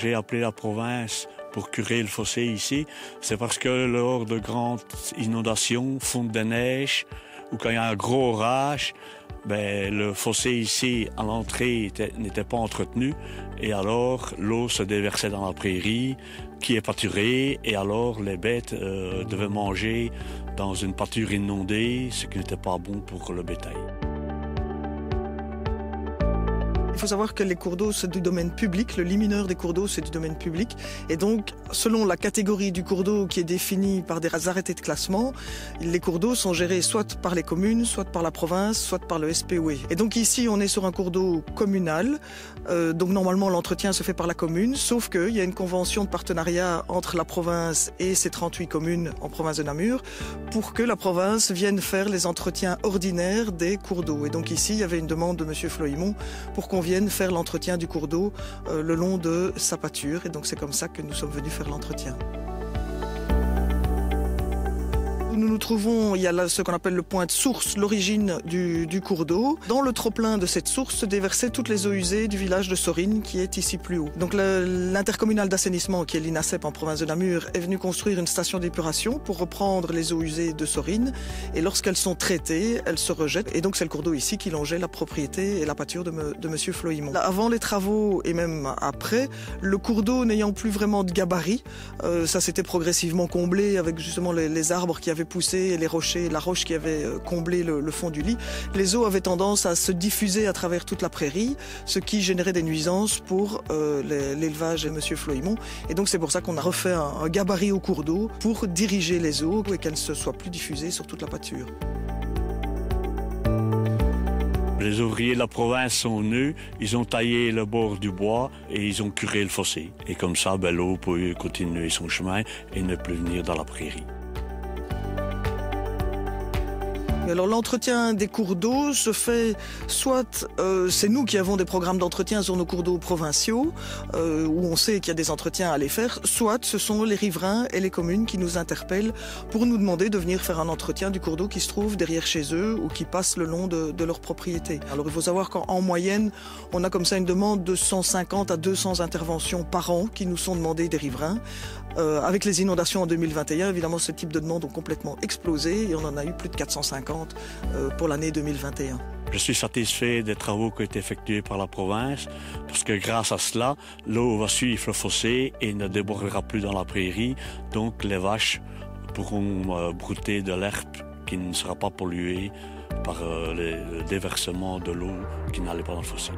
J'ai appelé la province pour curer le fossé ici. C'est parce que lors de grandes inondations, fonte de neige, ou quand il y a un gros orage, le fossé ici à l'entrée n'était pas entretenu et alors l'eau se déversait dans la prairie qui est pâturée et alors les bêtes devaient manger dans une pâture inondée, ce qui n'était pas bon pour le bétail. Il faut savoir que les cours d'eau, c'est du domaine public. Le lit mineur des cours d'eau, c'est du domaine public. Et donc, selon la catégorie du cours d'eau qui est définie par des arrêtés de classement, les cours d'eau sont gérés soit par les communes, soit par la province, soit par le SPOE. Et donc ici, on est sur un cours d'eau communal. Donc normalement, l'entretien se fait par la commune, sauf qu'il y a une convention de partenariat entre la province et ces 38 communes en province de Namur pour que la province vienne faire les entretiens ordinaires des cours d'eau. Et donc ici, il y avait une demande de M. Floimont pour qu'on vienne faire l'entretien du cours d'eau le long de sa pâture. Et donc c'est comme ça que nous sommes venus faire l'entretien. Nous nous trouvons, il y a là ce qu'on appelle le point de source, l'origine du cours d'eau. Dans le trop-plein de cette source se déversaient toutes les eaux usées du village de Sorines qui est ici plus haut. Donc l'intercommunal d'assainissement qui est l'INASEP en province de Namur est venu construire une station d'épuration pour reprendre les eaux usées de Sorines et lorsqu'elles sont traitées, elles se rejettent et donc c'est le cours d'eau ici qui longeait la propriété et la pâture de M. Floimont. Avant les travaux et même après, le cours d'eau n'ayant plus vraiment de gabarit, ça s'était progressivement comblé avec justement les arbres qui avaient poussé et les rochers, la roche qui avait comblé le fond du lit. Les eaux avaient tendance à se diffuser à travers toute la prairie, ce qui générait des nuisances pour l'élevage de M. Floimont. Et donc c'est pour ça qu'on a refait un gabarit au cours d'eau pour diriger les eaux et qu'elles ne soient plus diffusées sur toute la pâture. Les ouvriers de la province sont venus, ils ont taillé le bord du bois et ils ont curé le fossé. Et comme ça, l'eau peut continuer son chemin et ne plus venir dans la prairie. Alors l'entretien des cours d'eau se fait soit c'est nous qui avons des programmes d'entretien sur nos cours d'eau provinciaux où on sait qu'il y a des entretiens à les faire, soit ce sont les riverains et les communes qui nous interpellent pour nous demander de venir faire un entretien du cours d'eau qui se trouve derrière chez eux ou qui passe le long de leur propriété. Alors il faut savoir qu'en moyenne, on a comme ça une demande de 150 à 200 interventions par an qui nous sont demandées des riverains. Avec les inondations en 2021, évidemment, ce type de demandes ont complètement explosé et on en a eu plus de 450 pour l'année 2021. Je suis satisfait des travaux qui ont été effectués par la province parce que grâce à cela, l'eau va suivre le fossé et ne débordera plus dans la prairie. Donc les vaches pourront brouter de l'herbe qui ne sera pas polluée par le déversement de l'eau qui n'allait pas dans le fossé.